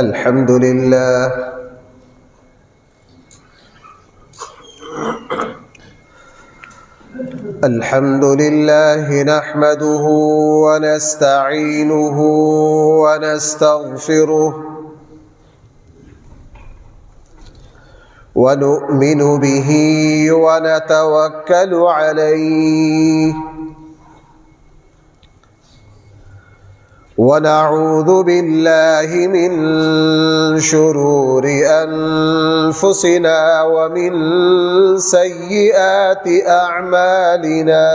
الحمد لله الحمد لله نحمده ونستعينه ونستغفره ونؤمن به ونتوكل عليه ونعوذ بالله من شرور أنفسنا ومن سيئات أعمالنا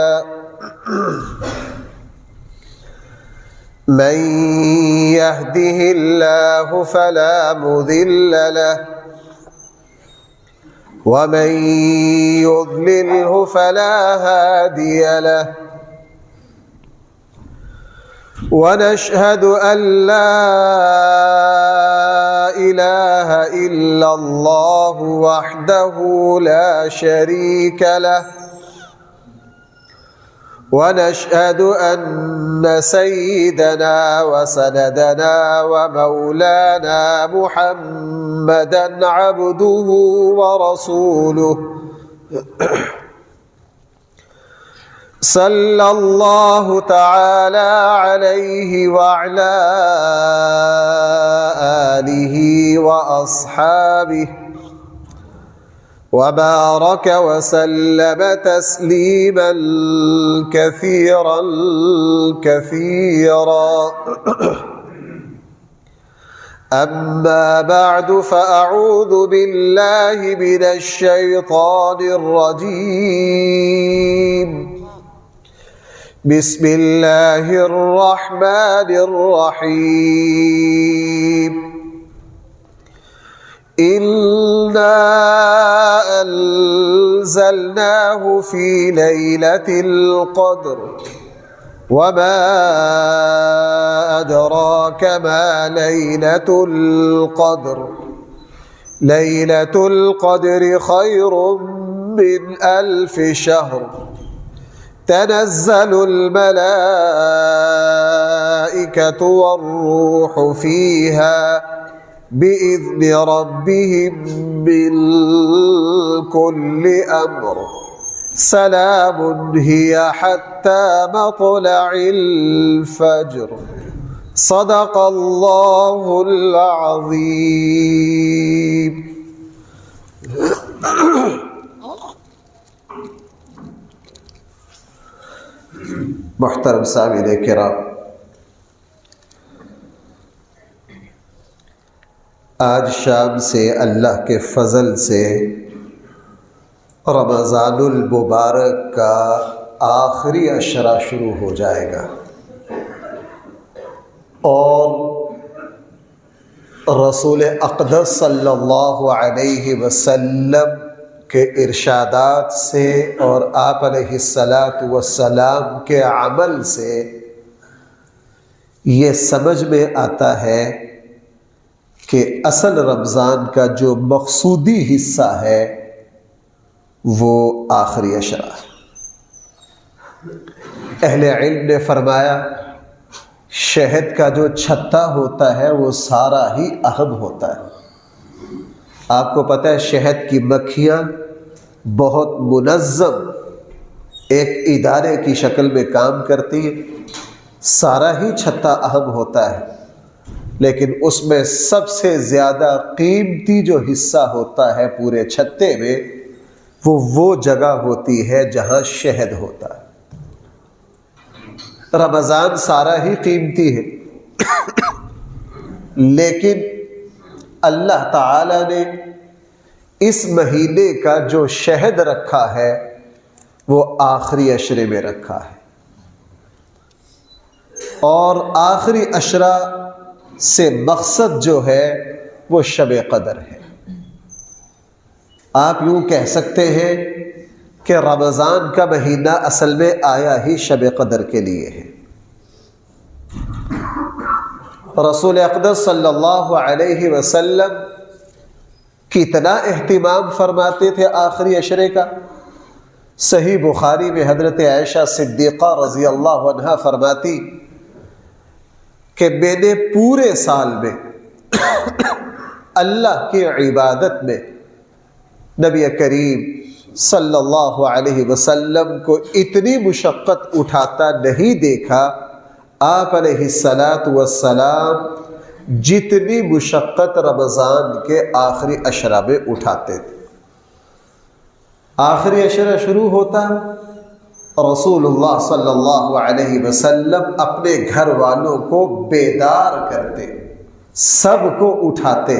من يهده الله فلا مضل له ومن يضلله فلا هادي له ونشهد أن لا إله إلا الله وحده لا شريك له ونشهد أن سيدنا وسندنا ومولانا محمدا عبده ورسوله صلى الله تعالى عليه وعلى آله وأصحابه وبارك وسلم تسليما كثيرا كثيرا أما بعد فأعوذ بالله من الشيطان الرجيم بسم الله الرحمن الرحيم إنا أنزلناه في ليلة القدر وما أدراك ما ليلة القدر ليلة القدر خير من 1000 شهر تنزل الملائكة والروح فيها بإذن ربهم من كل أمر سلام هي حتى مطلع الفجر صدق الله العظيم. محترم سامعین کرام، آج شام سے اللہ کے فضل سے رمضان المبارک کا آخری عشرہ شروع ہو جائے گا، اور رسول اقدس صلی اللہ علیہ وسلم کے ارشادات سے اور آپ علیہ الصلاۃ والسلام کے عمل سے یہ سمجھ میں آتا ہے کہ اصل رمضان کا جو مقصودی حصہ ہے وہ آخری عشرہ ہے۔ اہل علم نے فرمایا شہد کا جو چھتا ہوتا ہے وہ سارا ہی اہم ہوتا ہے۔ آپ کو پتہ ہے شہد کی مکھیاں بہت منظم ایک ادارے کی شکل میں کام کرتی ہیں، سارا ہی چھتا اہم ہوتا ہے، لیکن اس میں سب سے زیادہ قیمتی جو حصہ ہوتا ہے پورے چھتے میں وہ جگہ ہوتی ہے جہاں شہد ہوتا ہے۔ رمضان سارا ہی قیمتی ہے، لیکن اللہ تعالی نے اس مہینے کا جو شہد رکھا ہے وہ آخری عشرے میں رکھا ہے، اور آخری عشرہ سے مقصد جو ہے وہ شب قدر ہے۔ آپ یوں کہہ سکتے ہیں کہ رمضان کا مہینہ اصل میں آیا ہی شب قدر کے لیے ہے۔ رسول اقدس صلی اللہ علیہ وسلم کتنا اہتمام فرماتے تھے آخری عشرے کا۔ صحیح بخاری میں حضرت عائشہ صدیقہ رضی اللہ عنہا فرماتی کہ میں نے پورے سال میں اللہ کی عبادت میں نبی کریم صلی اللہ علیہ وسلم کو اتنی مشقت اٹھاتا نہیں دیکھا۔ آپ علیہ الصلاۃ والسلام جتنی مشقت رمضان کے آخری عشرہ میں اٹھاتے تھے۔ آخری عشرہ شروع ہوتا، رسول اللہ صلی اللہ علیہ وسلم اپنے گھر والوں کو بیدار کرتے، سب کو اٹھاتے،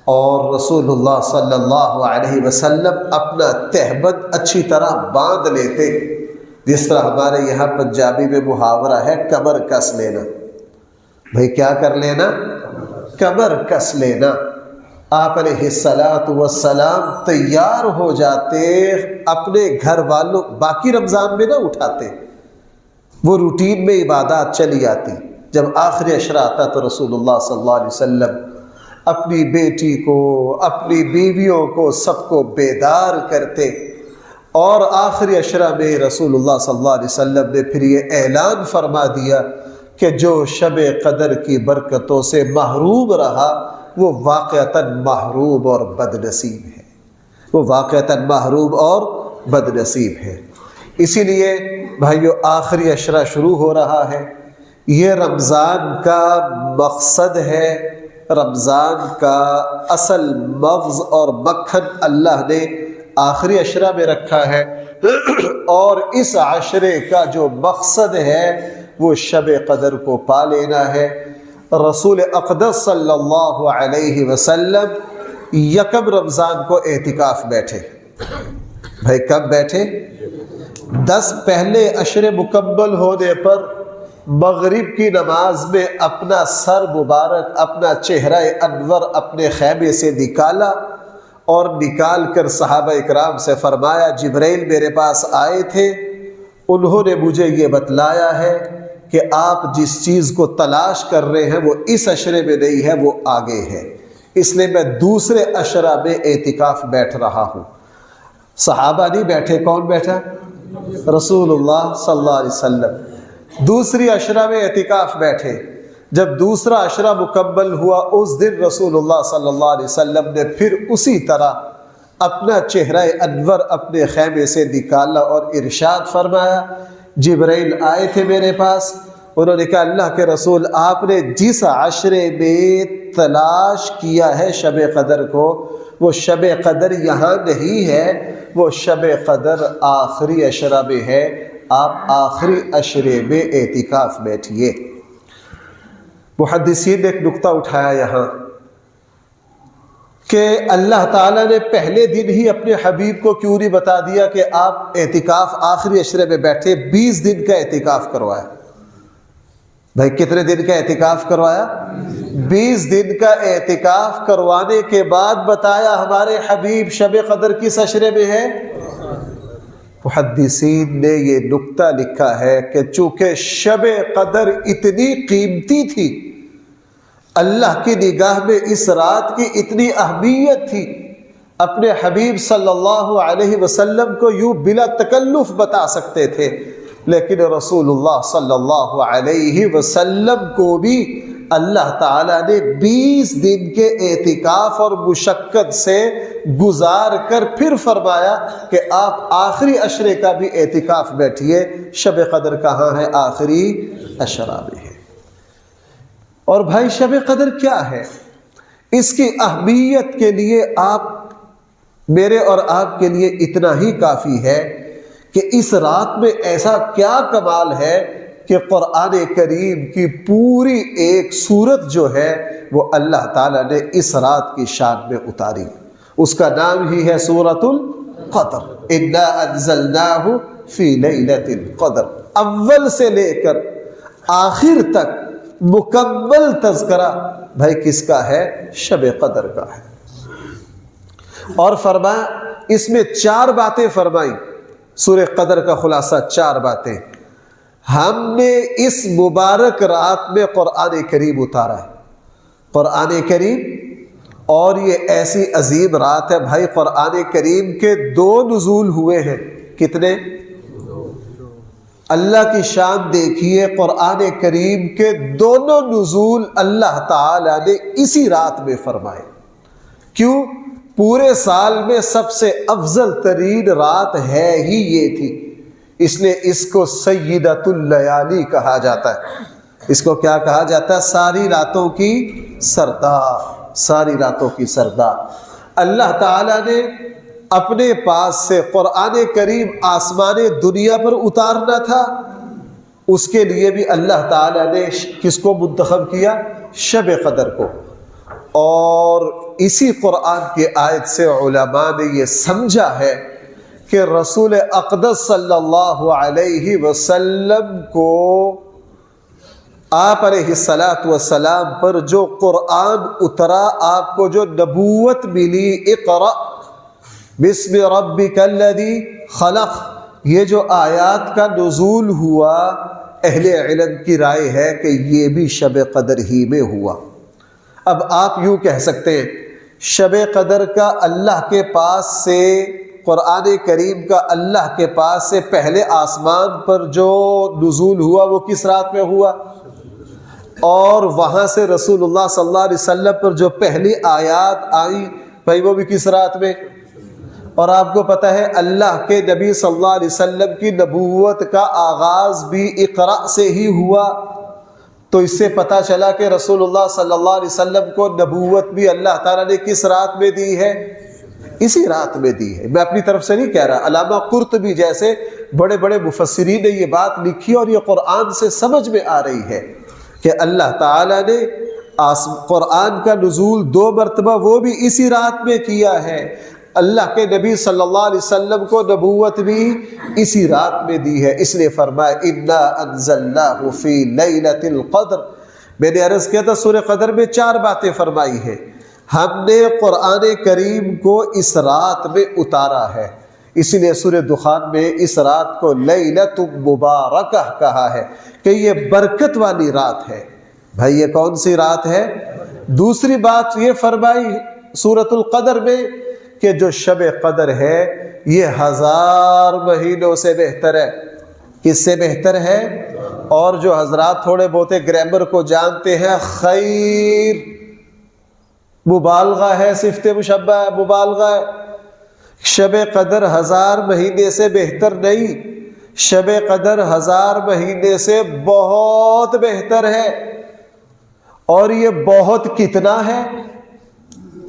اور رسول اللہ صلی اللہ علیہ وسلم اپنا تہبند اچھی طرح باندھ لیتے، جس طرح ہمارے یہاں پنجابی میں محاورہ ہے کمر کس لینا۔ بھئی کیا کر لینا؟ کمر کس لینا۔ آپ علیہ الصلاۃ والسلام تیار ہو جاتے، اپنے گھر والوں، باقی رمضان میں نہ اٹھاتے، وہ روٹین میں عبادات چلی آتی۔ جب آخری عشرہ آتا تو رسول اللہ صلی اللہ علیہ وسلم اپنی بیٹی کو، اپنی بیویوں کو، سب کو بیدار کرتے، اور آخری عشرہ میں رسول اللہ صلی اللہ علیہ وسلم نے پھر یہ اعلان فرما دیا کہ جو شب قدر کی برکتوں سے محروم رہا وہ واقعتاً محروم اور بد نصیب ہے، وہ واقعتاً محروم اور بد نصیب ہے۔ اسی لیے بھائیو آخری عشرہ شروع ہو رہا ہے، یہ رمضان کا مقصد ہے، رمضان کا اصل مغز اور مکھن اللہ نے آخری عشرہ میں رکھا ہے، اور اس عشرے کا جو مقصد ہے وہ شب قدر کو پا لینا ہے۔ رسول اقدس صلی اللہ علیہ وسلم یکم رمضان کو اعتکاف بیٹھے۔ بھائی کب بیٹھے؟ 10 پہلے عشرے مکمل ہونے پر مغرب کی نماز میں اپنا سر مبارک، اپنا چہرہ انور اپنے خیمے سے نکالا، اور نکال کر صحابہ اکرام سے فرمایا جبرائیل میرے پاس آئے تھے، انہوں نے مجھے یہ بتلایا ہے کہ آپ جس چیز کو تلاش کر رہے ہیں وہ اس عشرے میں نہیں ہے، وہ آگے ہے، اس لیے میں دوسرے عشرہ میں اعتکاف بیٹھ رہا ہوں۔ صحابہ نہیں بیٹھے، کون بیٹھا؟ رسول اللہ صلی اللہ علیہ وسلم دوسری عشرہ میں اعتکاف بیٹھے۔ جب دوسرا عشرہ مکمل ہوا اس دن رسول اللہ صلی اللہ علیہ وسلم نے پھر اسی طرح اپنا چہرہ انور اپنے خیمے سے نکالا اور ارشاد فرمایا، جبرائیل آئے تھے میرے پاس، انہوں نے کہا اللہ کے رسول آپ نے جس عشرے میں تلاش کیا ہے شب قدر کو، وہ شب قدر یہاں نہیں ہے، وہ شب قدر آخری عشرہ میں ہے، آپ آخری عشرے میں اعتکاف بیٹھیے۔ محدثین نے ایک نقطہ اٹھایا یہاں کہ اللہ تعالیٰ نے پہلے دن ہی اپنے حبیب کو کیوں نہیں بتا دیا کہ آپ اعتکاف آخری عشرے میں بیٹھے، 20 دن کا اعتکاف کروایا۔ بھائی کتنے دن کا اعتکاف کروایا؟ 20 دن کا اعتکاف کروانے کے بعد بتایا ہمارے حبیب شب قدر کس عشرے میں ہے۔ محدثین نے یہ نقطہ لکھا ہے کہ چونکہ شب قدر اتنی قیمتی تھی، اللہ کی نگاہ میں اس رات کی اتنی اہمیت تھی، اپنے حبیب صلی اللہ علیہ وسلم کو یوں بلا تکلف بتا سکتے تھے، لیکن رسول اللہ صلی اللہ علیہ وسلم کو بھی اللہ تعالیٰ نے 20 دن کے اعتکاف اور مشقت سے گزار کر پھر فرمایا کہ آپ آخری عشرے کا بھی اعتکاف بیٹھیے۔ شب قدر کہاں ہے؟ آخری عشرہ میں ہے۔ اور بھائی شب قدر کیا ہے؟ اس کی اہمیت کے لیے میرے اور آپ کے لیے اتنا ہی کافی ہے کہ اس رات میں ایسا کیا کمال ہے کہ قرآن کریم کی پوری ایک سورت جو ہے وہ اللہ تعالیٰ نے اس رات کی شان میں اتاری۔ اس کا نام ہی ہے سورۃ القدر، انا انزلناہ فی لیلۃ القدر۔ اول سے لے کر آخر تک مکمل تذکرہ بھائی کس کا ہے؟ شب قدر کا ہے۔ اور فرمایا اس میں 4 باتیں فرمائی، سورہ قدر کا خلاصہ 4 باتیں۔ ہم نے اس مبارک رات میں قرآن کریم اتارا ہے، قرآن کریم، اور یہ ایسی عظیم رات ہے بھائی، قرآن کریم کے 2 نزول ہوئے ہیں۔ کتنے؟ اللہ کی شان دیکھیے، قرآن کریم کے دونوں نزول اللہ تعالی نے اسی رات میں فرمائے۔ کیوں؟ پورے سال میں سب سے افضل ترین رات ہے ہی یہ تھی، اس لیے اس کو سیدۃ اللیالی کہا جاتا ہے۔ اس کو کیا کہا جاتا ہے؟ ساری راتوں کی سردار، ساری راتوں کی سردار۔ اللہ تعالیٰ نے اپنے پاس سے قرآن کریم آسمان دنیا پر اتارنا تھا، اس کے لیے بھی اللہ تعالیٰ نے کس کو منتخب کیا؟ شب قدر کو۔ اور اسی قرآن کی آیت سے علماء نے یہ سمجھا ہے کہ رسول اقدس صلی اللہ علیہ وسلم کو آپ علیہ السلام پر جو قرآن اترا، آپ کو جو نبوت ملی، اقرأ بسم ربک الذی خلق، یہ جو آیات کا نزول ہوا، اہل علم کی رائے ہے کہ یہ بھی شب قدر ہی میں ہوا۔ اب آپ یوں کہہ سکتے ہیں شب قدر کا اللہ کے پاس سے، قرآن کریم کا اللہ کے پاس سے پہلے آسمان پر جو نزول ہوا وہ کس رات میں ہوا؟ اور وہاں سے رسول اللہ صلی اللہ علیہ وسلم پر جو پہلی آیات آئیں بھائی وہ بھی کس رات میں؟ اور آپ کو پتہ ہے اللہ کے نبی صلی اللہ علیہ وسلم کی نبوت کا آغاز بھی اقرأ سے ہی ہوا، تو اس سے پتہ چلا کہ رسول اللہ صلی اللہ علیہ وسلم کو نبوت بھی اللہ تعالیٰ نے کس رات میں دی ہے؟ اسی رات میں دی ہے۔ میں اپنی طرف سے نہیں کہہ رہا، علامہ قرطبی جیسے بڑے بڑے مفسرین نے یہ بات لکھی اور یہ قرآن سے سمجھ میں آ رہی ہے کہ اللہ تعالیٰ نے قرآن کا نزول 2 مرتبہ وہ بھی اسی رات میں کیا ہے، اللہ کے نبی صلی اللہ علیہ وسلم کو نبوت بھی اسی رات میں دی ہے، اس لیے فرمایا انا انزلناہ فی لیلۃ القدر۔ میں نے عرض کیا تھا سورہ قدر میں 4 باتیں فرمائی ہیں، ہم نے قرآن کریم کو اس رات میں اتارا ہے، اسی لیے سورہ دخان میں اس رات کو لیلۃ مبارکہ کہا ہے کہ یہ برکت والی رات ہے۔ بھائی یہ کون سی رات ہے؟ دوسری بات یہ فرمائی سورۃ القدر میں کہ جو شب قدر ہے یہ 1000 مہینوں سے بہتر ہے۔ کس سے بہتر ہے؟ اور جو حضرات تھوڑے بہتے گرامر کو جانتے ہیں، خیر مبالغہ ہے، صفت مشبہ ہے، مبالغہ ہے۔ شب قدر 1000 مہینے سے بہتر نہیں، شب قدر 1000 مہینے سے بہت بہتر ہے۔ اور یہ بہت کتنا ہے؟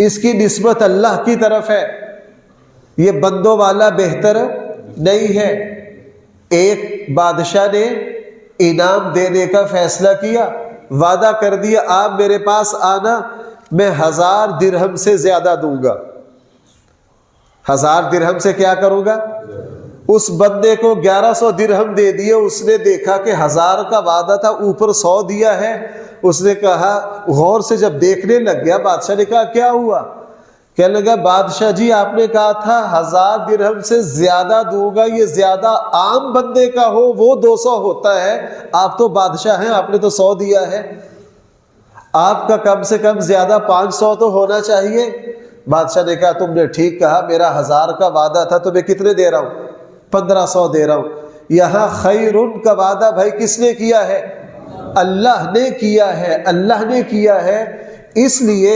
اس کی نسبت اللہ کی طرف ہے، یہ بندوں والا بہتر نہیں ہے۔ ایک بادشاہ نے انعام دینے کا فیصلہ کیا، وعدہ کر دیا آپ میرے پاس آنا، میں 1000 درہم سے زیادہ دوں گا۔ 1000 درہم سے کیا کروں گا؟ اس بندے کو 1100 درہم دے دیے، اس نے دیکھا کہ 1000 کا وعدہ تھا، اوپر 100 دیا ہے۔ اس نے کہا، غور سے جب دیکھنے لگ گیا، بادشاہ نے کہا کیا ہوا؟ کہنے لگا بادشاہ جی آپ نے کہا تھا 1000 درہم سے زیادہ دوں گا، یہ زیادہ عام بندے کا ہو وہ 200 ہوتا ہے، آپ تو بادشاہ ہیں، آپ نے تو 100 دیا ہے، آپ کا کم سے کم زیادہ 500 تو ہونا چاہیے۔ بادشاہ نے کہا تم نے ٹھیک کہا، میرا 1000 کا وعدہ تھا تو میں کتنے دے رہا ہوں؟ 1500 دے رہا ہوں۔ یہاں خیرن کا وعدہ بھائی کس نے کیا ہے؟ اللہ نے کیا ہے، اللہ نے کیا ہے۔ اس لیے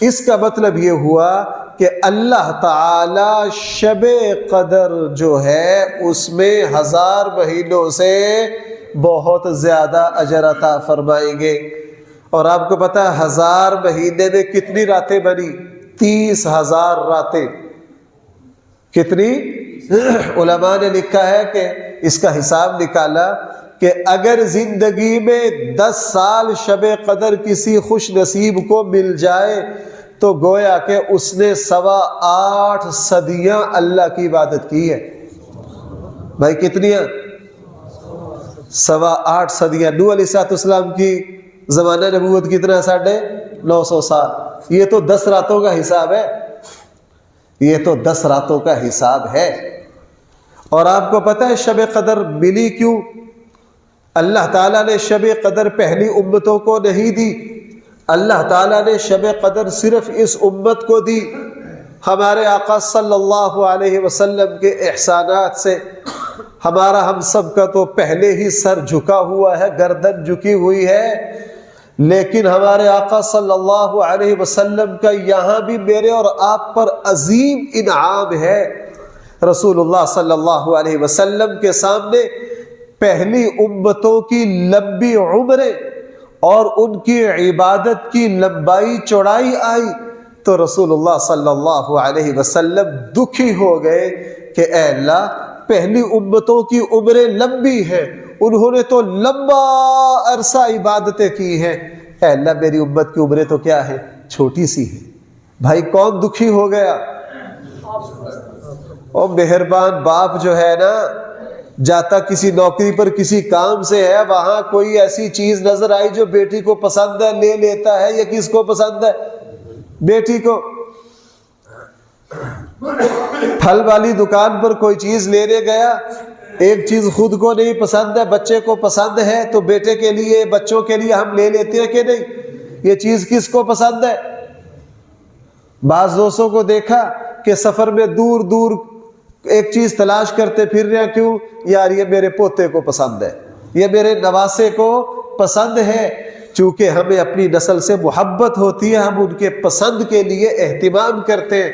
اس کا مطلب یہ ہوا کہ اللہ تعالی شب قدر جو ہے اس میں 1000 مہینوں سے بہت زیادہ اجر عطا فرمائیں گے۔ اور آپ کو پتا ہے 1000 مہینے میں کتنی راتیں بنی؟ 30,000 راتیں۔ کتنی؟ علماء نے لکھا ہے کہ اس کا حساب نکالا کہ اگر زندگی میں 10 سال شب قدر کسی خوش نصیب کو مل جائے تو گویا کہ اس نے 8.25 صدیاں اللہ کی عبادت کی ہے۔ بھائی کتنی؟ 8.25 صدیاں۔ نوح علیہ السلام کی زمانہ نبوت کتنا؟ 950 سال۔ یہ تو 10 راتوں کا حساب ہے، یہ تو 10 راتوں کا حساب ہے۔ اور آپ کو پتہ ہے شب قدر ملی کیوں؟ اللہ تعالیٰ نے شب قدر پہلی امتوں کو نہیں دی، اللہ تعالیٰ نے شب قدر صرف اس امت کو دی۔ ہمارے آقا صلی اللہ علیہ وسلم کے احسانات سے ہمارا ہم سب کا تو پہلے ہی سر جھکا ہوا ہے، گردن جھکی ہوئی ہے، لیکن ہمارے آقا صلی اللہ علیہ وسلم کا یہاں بھی میرے اور آپ پر عظیم انعام ہے۔ رسول اللہ صلی اللہ علیہ وسلم کے سامنے پہلی امتوں کی لمبی عمریں اور ان کی عبادت کی لمبائی چوڑائی آئی تو رسول اللہ صلی اللہ علیہ وسلم دکھی ہو گئے کہ اے اللہ، پہلی امتوں کی عمریں لمبی ہیں، انہوں نے تو لمبا عرصہ عبادتیں کی ہیں، اے اللہ میری امت کی عمریں تو کیا ہے، چھوٹی سی ہے۔ بھائی کون دکھی ہو گیا؟ اور مہربان باپ جو ہے نا، جاتا کسی نوکری پر کسی کام سے ہے، وہاں کوئی ایسی چیز نظر آئی جو بیٹی کو پسند ہے، لے لیتا ہے، یا کس کو پسند ہے؟ بیٹی کو۔ پھل والی دکان پر کوئی چیز لینے گیا، ایک چیز خود کو نہیں پسند ہے، بچے کو پسند ہے، تو بیٹے کے لیے، بچوں کے لیے ہم لے لیتے ہیں کہ نہیں؟ یہ چیز کس کو پسند ہے؟ بعض دوستوں کو دیکھا کہ سفر میں دور دور ایک چیز تلاش کرتے پھر رہے ہیں، کیوں؟ یار یہ میرے پوتے کو پسند ہے، یہ میرے نواسے کو پسند ہے۔ چونکہ ہمیں اپنی نسل سے محبت ہوتی ہے، ہم ان کے پسند کے لیے اہتمام کرتے ہیں۔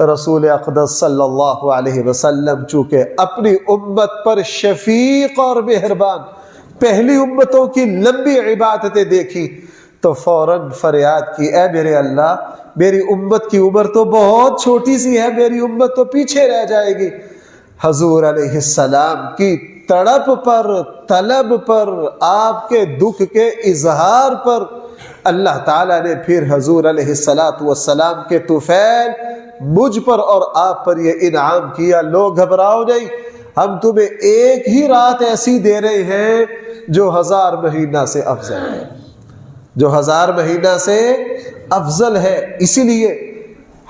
رسول اقدس صلی اللہ علیہ وسلم چونکہ اپنی امت پر شفیق اور مہربان، پہلی امتوں کی لمبی عبادتیں دیکھی تو فوراً فریاد کی، اے میرے اللہ، میری امت کی عمر تو بہت چھوٹی سی ہے، میری امت تو پیچھے رہ جائے گی۔ حضور علیہ السلام کی تڑپ پر، طلب پر، آپ کے دکھ کے اظہار پر اللہ تعالیٰ نے پھر حضور علیہ السلام کے طفیل مجھ پر اور آپ پر یہ انعام کیا، لوگ گھبراؤ نہیں، ہم تمہیں ایک ہی رات ایسی دے رہے ہیں جو 1000 مہینہ سے افضل ہے، جو 1000 مہینہ سے افضل ہے۔ اسی لیے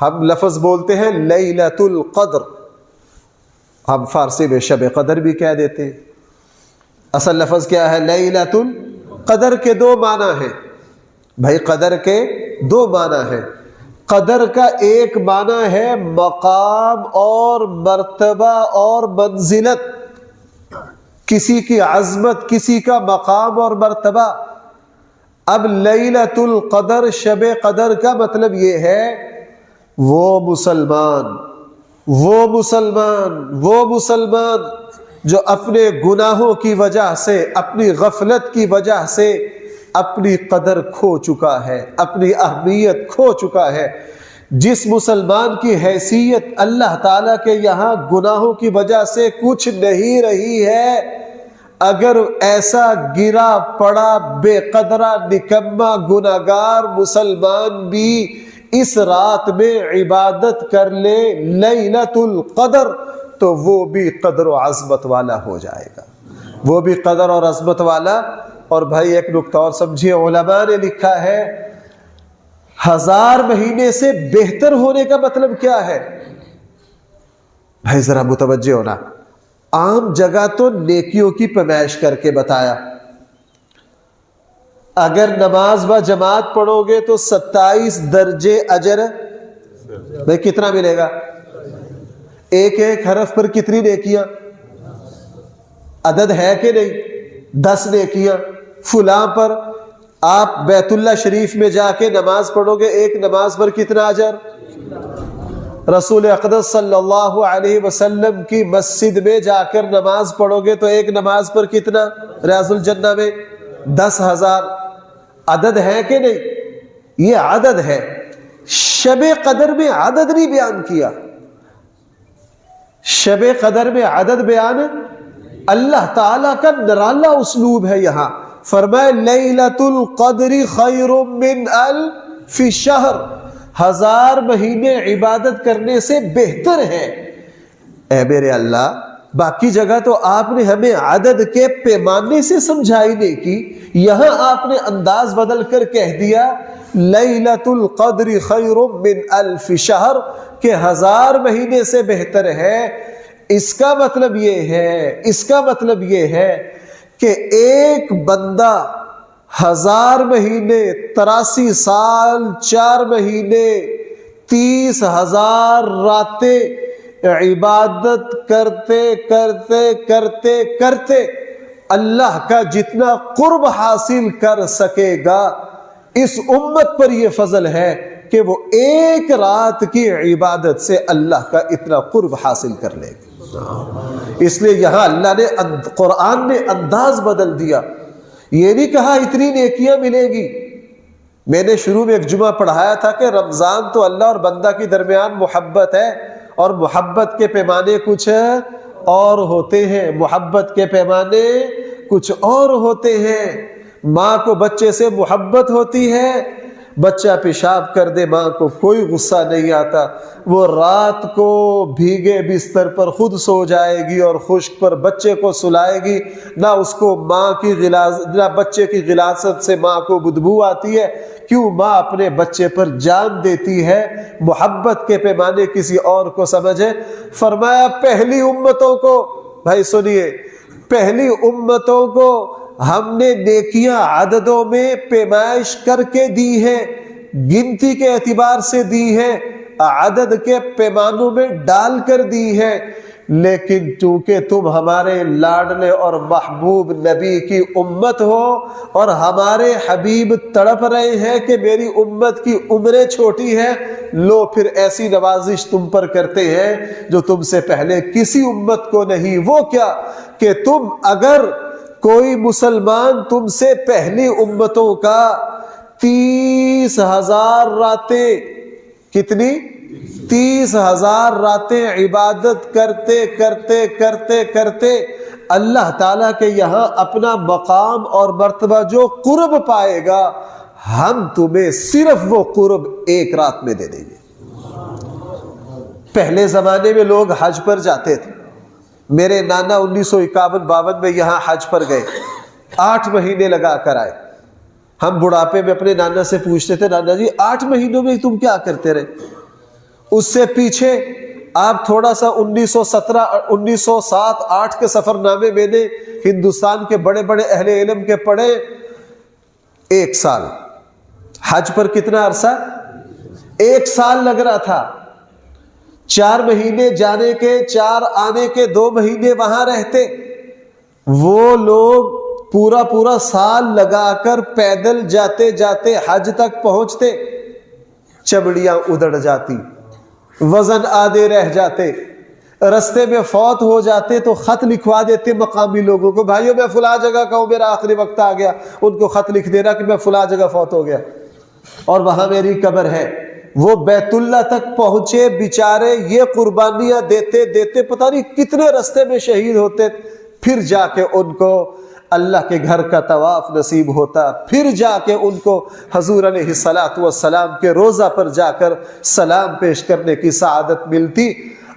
ہم لفظ بولتے ہیں لیلۃ القدر، ہم فارسی میں شب قدر بھی کہہ دیتے ہیں۔ اصل لفظ کیا ہے؟ لیلۃ القدر کے 2 معنی ہیں بھائی، قدر کے 2 معنی ہیں۔ قدر کا ایک معنی ہے مقام اور مرتبہ اور منزلت، کسی کی عظمت، کسی کا مقام اور مرتبہ۔ اب لیلۃ القدر، شب قدر کا مطلب یہ ہے وہ مسلمان جو اپنے گناہوں کی وجہ سے، اپنی غفلت کی وجہ سے اپنی قدر کھو چکا ہے، اپنی اہمیت کھو چکا ہے، جس مسلمان کی حیثیت اللہ تعالیٰ کے یہاں گناہوں کی وجہ سے کچھ نہیں رہی ہے، اگر ایسا گرا پڑا بے قدرہ نکما گناہگار مسلمان بھی اس رات میں عبادت کر لے لیلۃ القدر تو وہ بھی قدر و عظمت والا ہو جائے گا، وہ بھی قدر اور عظمت والا۔ اور بھائی ایک نکتہ اور سمجھیے، علماء نے لکھا ہے 1000 مہینے سے بہتر ہونے کا مطلب کیا ہے؟ بھائی ذرا متوجہ ہونا، عام جگہ تو نیکیوں کی پیمائش کر کے بتایا، اگر نماز با جماعت پڑھو گے تو 27 درجے اجر، بھائی کتنا ملے گا؟ ایک ایک حرف پر کتنی نیکیاں؟ عدد ہے کہ نہیں؟ 10 نیکیاں۔ فلاں پر آپ بیت اللہ شریف میں جا کے نماز پڑھو گے، ایک نماز پر کتنا اجر؟ رسول اقدس صلی اللہ علیہ وسلم کی مسجد میں جا کر نماز پڑھو گے تو ایک نماز پر کتنا؟ ریاض الجنہ میں 10,000۔ عدد ہے کہ نہیں؟ یہ عدد ہے۔ شب قدر میں عدد نہیں بیان کیا، شب قدر میں عدد بیان اللہ تعالیٰ کا نرالا اسلوب ہے۔ یہاں فرمائے لیلۃ القدر خیر من الف شہر، 1000 مہینے عبادت کرنے سے بہتر ہے۔ اے میرے اللہ، باقی جگہ تو آپ نے ہمیں عدد کے پیمانے سے سمجھائی نہیں کی، یہاں آپ نے انداز بدل کر کہہ دیا لیلۃ القدر خیر من الف شہر کہ 1000 مہینے سے بہتر ہے۔ اس کا مطلب یہ ہے کہ ایک بندہ 1000 مہینے، 83 سال، 4 مہینے، 30,000 راتیں عبادت کرتے کرتے کرتے کرتے اللہ کا جتنا قرب حاصل کر سکے گا، اس امت پر یہ فضل ہے کہ وہ ایک رات کی عبادت سے اللہ کا اتنا قرب حاصل کر لے گا۔ اس لیے یہاں اللہ نے قرآن میں انداز بدل دیا، یہ نہیں کہا اتنی نیکیاں ملیں گی۔ میں نے شروع میں ایک جمعہ پڑھایا تھا کہ رمضان تو اللہ اور بندہ کے درمیان محبت ہے، اور محبت کے پیمانے کچھ اور ہوتے ہیں، محبت کے پیمانے کچھ اور ہوتے ہیں۔ ماں کو بچے سے محبت ہوتی ہے، بچہ پیشاب کر دے ماں کو کوئی غصہ نہیں آتا، وہ رات کو بھیگے بستر پر خود سو جائے گی اور خشک پر بچے کو سلائے گی، نہ اس کو نہ بچے کی غلاظت سے ماں کو بدبو آتی ہے۔ کیوں؟ ماں اپنے بچے پر جان دیتی ہے، محبت کے پیمانے کسی اور کو سمجھے۔ فرمایا پہلی امتوں کو، بھائی سنیے، پہلی امتوں کو ہم نے نیکیاں عددوں میں پیمائش کر کے دی ہے، گنتی کے اعتبار سے دی ہے، عدد کے پیمانوں میں ڈال کر دی ہے، لیکن چونکہ تم ہمارے لاڈلے اور محبوب نبی کی امت ہو اور ہمارے حبیب تڑپ رہے ہیں کہ میری امت کی عمریں چھوٹی ہے، لو پھر ایسی نوازش تم پر کرتے ہیں جو تم سے پہلے کسی امت کو نہیں۔ وہ کیا کہ تم اگر کوئی مسلمان تم سے پہلی امتوں کا 30,000 راتیں، کتنی؟ 30,000 راتیں عبادت کرتے کرتے کرتے کرتے اللہ تعالیٰ کے یہاں اپنا مقام اور مرتبہ جو قرب پائے گا، ہم تمہیں صرف وہ قرب ایک رات میں دے دیں گے۔ پہلے زمانے میں لوگ حج پر جاتے تھے، میرے نانا 1951-52 میں یہاں حج پر گئے، 8 مہینے لگا کر آئے۔ ہم بڑھاپے میں اپنے نانا سے پوچھتے تھے، نانا جی 8 مہینوں میں تم کیا کرتے رہے؟ اس سے پیچھے آپ تھوڑا سا 1907-8 کے سفر نامے میں نے ہندوستان کے بڑے بڑے اہل علم کے پڑھے، 1 سال حج پر کتنا عرصہ؟ 1 سال لگ رہا تھا، 4 مہینے جانے کے، 4 آنے کے، 2 مہینے وہاں رہتے۔ وہ لوگ پورا سال لگا کر پیدل جاتے جاتے حج تک پہنچتے، چمڑیاں ادڑ جاتی، وزن آدھے رہ جاتے، رستے میں فوت ہو جاتے تو خط لکھوا دیتے مقامی لوگوں کو، بھائیو میں فلاں جگہ کا ہوں، میرا آخری وقت آ گیا، ان کو خط لکھ دینا کہ میں فلاں جگہ فوت ہو گیا اور وہاں میری قبر ہے۔ وہ بیت اللہ تک پہنچے بیچارے، یہ قربانیاں دیتے دیتے پتہ نہیں کتنے رستے میں شہید ہوتے، پھر جا کے ان کو اللہ کے گھر کا طواف نصیب ہوتا، پھر جا کے ان کو حضور علیہ الصلاۃ والسلام کے روضہ پر جا کر سلام پیش کرنے کی سعادت ملتی۔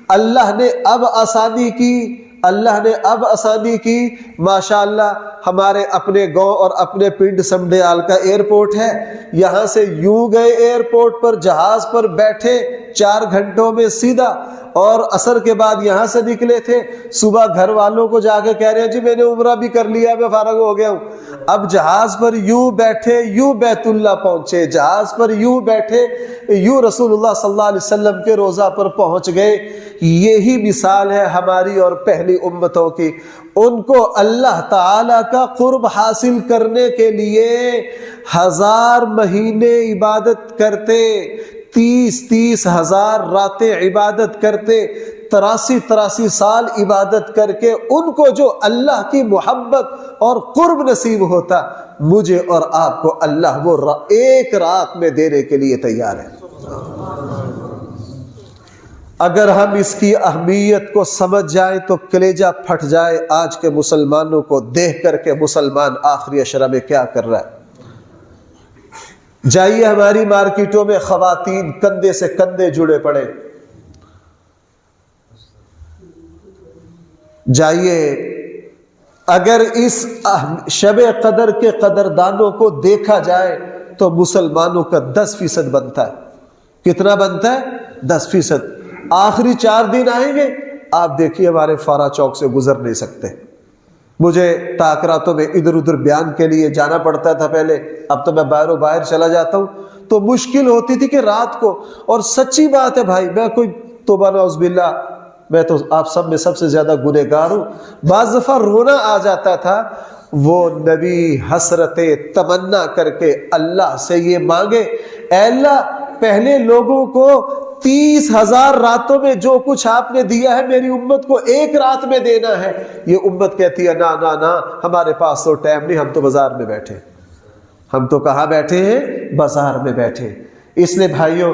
اللہ نے اب آسانی کی، اللہ نے اب آسانی کی، ماشاءاللہ ہمارے اپنے گاؤں اور اپنے پنڈ سمڈیال کا ایئرپورٹ ہے، یہاں سے یوں گئے ایئرپورٹ پر، جہاز پر بیٹھے 4 گھنٹوں میں سیدھا، اور عصر کے بعد یہاں سے نکلے تھے، صبح گھر والوں کو جا کے کہہ رہے ہیں جی میں نے عمرہ بھی کر لیا، میں فارغ ہو گیا ہوں۔ اب جہاز پر یوں بیٹھے یوں بیت اللہ پہنچے، جہاز پر یوں بیٹھے یوں رسول اللہ صلی اللہ علیہ وسلم کے روضہ پر پہنچ گئے۔ یہی مثال ہے ہماری اور پہلی امتوں کی۔ ان کو اللہ تعالی کا قرب حاصل کرنے کے لیے 1000 مہینے عبادت کرتے، 30 ہزار راتیں عبادت کرتے، 83 سال عبادت کر کے ان کو جو اللہ کی محبت اور قرب نصیب ہوتا، مجھے اور آپ کو اللہ وہ ایک رات میں دینے کے لیے تیار ہے۔ اگر ہم اس کی اہمیت کو سمجھ جائیں تو کلیجہ پھٹ جائے آج کے مسلمانوں کو دیکھ کر کے مسلمان آخری عشرہ میں کیا کر رہا ہے۔ جائیے ہماری مارکیٹوں میں خواتین کندھے سے کندھے جڑے پڑے، جائیے اگر اس شب قدر کے قدردانوں کو دیکھا جائے تو مسلمانوں کا 10% بنتا ہے۔ کتنا بنتا ہے؟ 10%۔ آخری 4 دن آئیں گے، آپ دیکھیے ہمارے فارا چوک سے گزر نہیں سکتے۔ مجھے ٹاکراتوں میں ادھر ادھر بیان کے لیے جانا پڑتا تھا پہلے، اب تو میں باہر چلا جاتا ہوں، تو مشکل ہوتی تھی کہ رات کو، اور سچی بات ہے بھائی، میں کوئی توبہ نعوذ باللہ میں تو آپ سب میں سب سے زیادہ گنہگار ہوں. بعض دفعہ رونا آ جاتا تھا. وہ نبی حسرت تمنا کر کے اللہ سے یہ مانگے، اے اللہ پہلے لوگوں کو 30,000 راتوں میں جو کچھ آپ نے دیا ہے میری امت کو ایک رات میں دینا ہے. یہ امت کہتی ہے نا نا نا، ہمارے پاس تو ٹائم نہیں، ہم تو بازار میں بیٹھے. ہم تو کہاں بیٹھے ہیں؟ بازار میں بیٹھے. اس لیے بھائیوں،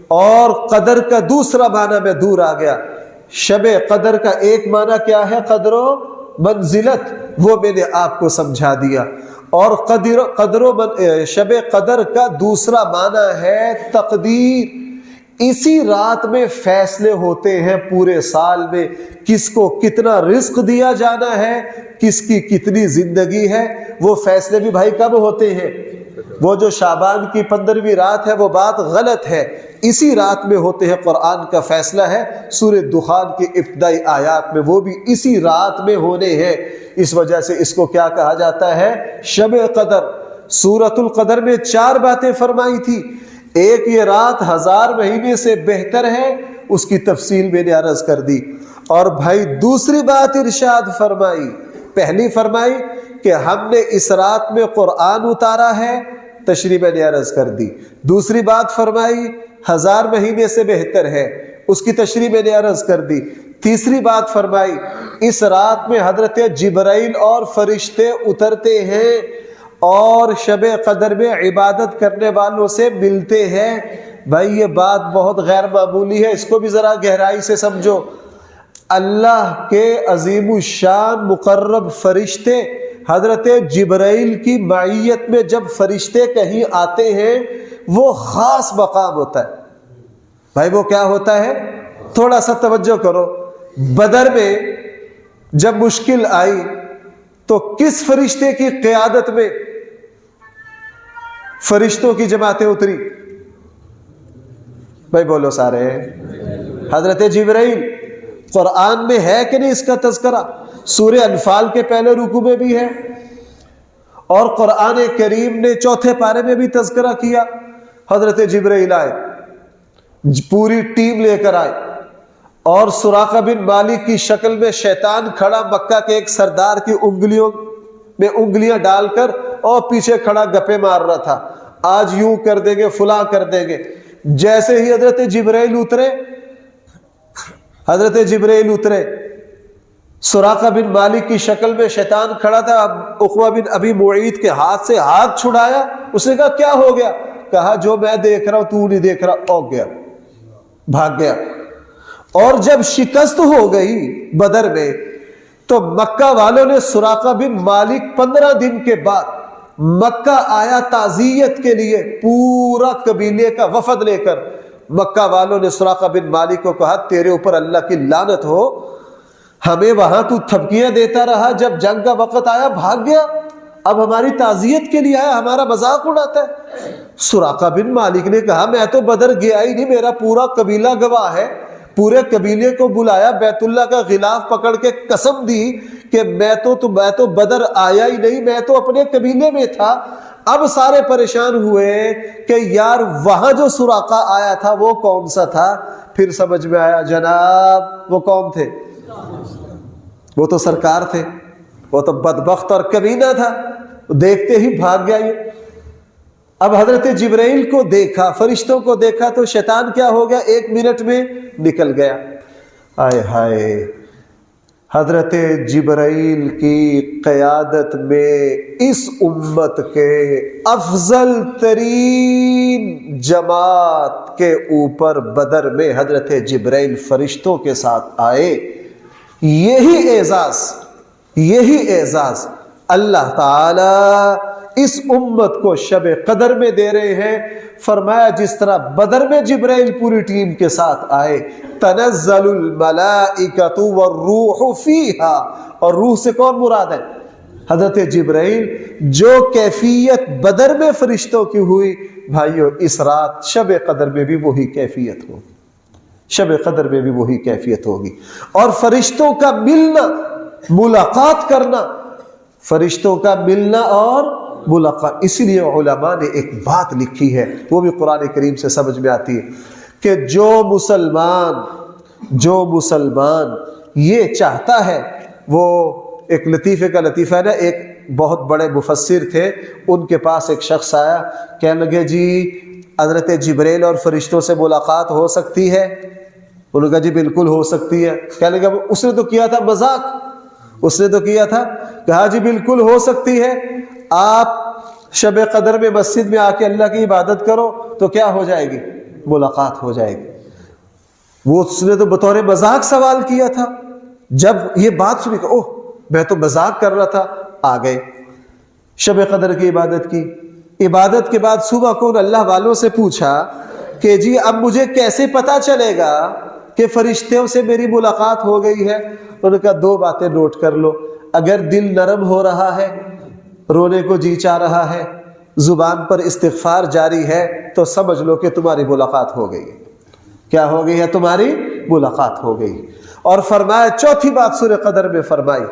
اور قدر کا دوسرا معنی میں دور آ گیا. شب قدر کا ایک معنی کیا ہے؟ قدر و منزلت، وہ میں نے آپ کو سمجھا دیا. اور شب قدر کا دوسرا معنی ہے تقدیر. اسی رات میں فیصلے ہوتے ہیں پورے سال میں، کس کو کتنا رزق دیا جانا ہے، کس کی کتنی زندگی ہے. وہ فیصلے بھی بھائی کب ہوتے ہیں؟ وہ جو شعبان کی 15ویں رات ہے وہ بات غلط ہے، اسی رات میں ہوتے ہیں. قرآن کا فیصلہ ہے سورہ دخان کی ابتدائی آیات میں، وہ بھی اسی رات میں ہونے ہیں. اس وجہ سے اس کو کیا کہا جاتا ہے؟ شب قدر. سورۃ القدر میں 4 باتیں فرمائی تھی. ایک، یہ رات 1000 مہینے سے بہتر ہے، اس کی تفصیل میں نے عرض کر دی. اور بھائی دوسری بات ارشاد فرمائی، پہلی فرمائی کہ ہم نے اس رات میں قرآن اتارا ہے، تشریح میں نے عرض کر دی. دوسری بات فرمائی 1000 مہینے سے بہتر ہے، اس کی تشریح میں نے عرض کر دی. تیسری بات فرمائی اس رات میں حضرت جبرائیل اور فرشتے اترتے ہیں اور شب قدر میں عبادت کرنے والوں سے ملتے ہیں. بھائی یہ بات بہت غیر معمولی ہے، اس کو بھی ذرا گہرائی سے سمجھو. اللہ کے عظیم الشان مقرب فرشتے حضرت جبرائیل کی معیت میں جب فرشتے کہیں آتے ہیں وہ خاص مقام ہوتا ہے. بھائی وہ کیا ہوتا ہے؟ تھوڑا سا توجہ کرو. بدر میں جب مشکل آئی تو کس فرشتے کی قیادت میں فرشتوں کی جماعتیں اتری؟ بھائی بولو سارے. حضرت جبرائیل. قرآن میں ہے کہ نہیں اس کا تذکرہ؟ سورہ انفال کے پہلے رکوع میں بھی ہے، اور قرآن کریم نے 4 پارے میں بھی تذکرہ کیا. حضرت جبرائیل آئے، پوری ٹیم لے کر آئے، اور سراقہ بن مالک کی شکل میں شیطان کھڑا مکہ کے ایک سردار کی انگلیوں میں انگلیاں ڈال کر اور پیچھے کھڑا گپے مار رہا تھا. آج یوں کر دیں گے، فلاں کر دیں گے. جیسے ہی حضرت جبرائیل اترے سراقہ بن مالک کی شکل میں شیطان کھڑا تھا. عقبہ بن ابی معیط کے ہاتھ سے ہاتھ چھڑایا. اس نے کہا کیا ہو گیا؟ کہا جو میں دیکھ رہا ہوں تو نہیں دیکھ رہا. او گیا، بھاگ گیا. اور جب شکست ہو گئی بدر میں تو مکہ والوں نے سراقہ بن مالک 15 دن کے بعد مکہ آیا تعزیت کے لیے، پورا قبیلے کا وفد لے کر. مکہ والوں نے سراقہ بن مالک کو کہا تیرے اوپر اللہ کی لعنت ہو، ہمیں وہاں تو تھپکیاں دیتا رہا، جب جنگ کا وقت آیا بھاگ گیا، اب ہماری تعزیت کے لیے آیا، ہمارا مذاق اڑاتا ہے. سراقہ بن مالک نے کہا میں تو بدر گیا ہی نہیں، میرا پورا قبیلہ گواہ ہے. پورے قبیلے کو بلایا، بیت اللہ کا غلاف پکڑ کے قسم دی کہ میں تو بدر آیا ہی نہیں، میں تو اپنے قبیلے میں تھا. اب سارے پریشان ہوئے کہ یار وہاں جو سراقہ آیا تھا وہ کون سا تھا؟ پھر سمجھ میں آیا جناب وہ کون تھے؟ وہ تو سرکار تھے. وہ تو بدبخت اور کمینہ تھا، دیکھتے ہی بھاگ گیا. یہ اب حضرت جبرائیل کو دیکھا، فرشتوں کو دیکھا تو شیطان کیا ہو گیا؟ 1 منٹ میں نکل گیا. آئے ہائے، حضرت جبرائیل کی قیادت میں اس امت کے افضل ترین جماعت کے اوپر بدر میں حضرت جبرائیل فرشتوں کے ساتھ آئے. یہی اعزاز اللہ تعالی اس امت کو شب قدر میں دے رہے ہیں. فرمایا جس طرح بدر میں جبرائیل پوری ٹیم کے ساتھ آئے، تنزل الملائکۃ والروح فیہا، اور روح سے کون مراد ہے؟ حضرت جبرائیل. جو کیفیت بدر میں فرشتوں کی ہوئی بھائیو، اس رات شب قدر میں بھی وہی کیفیت ہوگی. شب قدر میں بھی وہی کیفیت ہوگی. اور فرشتوں کا ملنا، ملاقات کرنا، فرشتوں کا ملنا اور ملاقات. اسی لیے علماء نے ایک بات لکھی ہے، وہ بھی قرآن کریم سے سمجھ میں آتی ہے کہ جو مسلمان جو مسلمان یہ چاہتا ہے وہ ایک لطیفے کا لطیفہ ہے نا، ایک بہت بڑے مفسر تھے، ان کے پاس ایک شخص آیا، کہنے لگے جی حضرت جبریل اور فرشتوں سے ملاقات ہو سکتی ہے؟ انہوں نے کہا جی بالکل ہو سکتی ہے۔ کہنے لگا اس نے تو کیا تھا مذاق، اس نے تو کیا تھا، کہا جی بالکل ہو سکتی ہے، آپ شب قدر میں مسجد میں آ کے اللہ کی عبادت کرو تو کیا ہو جائے گی؟ ملاقات ہو جائے گی۔ وہ اس نے تو بطور مذاق سوال کیا تھا، جب یہ بات سنی کہ اوہ میں تو مذاق کر رہا تھا، آ گئے شب قدر کی عبادت کی۔ عبادت کے بعد صبح کو ان اللہ والوں سے پوچھا کہ جی اب مجھے کیسے پتا چلے گا کہ فرشتوں سے میری ملاقات ہو گئی ہے؟ انہوں نے کہا دو باتیں نوٹ کر لو، اگر دل نرم ہو رہا ہے، رونے کو جی چاہ رہا ہے، زبان پر استغفار جاری ہے، تو سمجھ لو کہ تمہاری ملاقات ہو گئی ہے۔ کیا ہو گئی ہے؟ تمہاری ملاقات ہو گئی۔ اور فرمایا چوتھی بات سورہ قدر میں فرمائی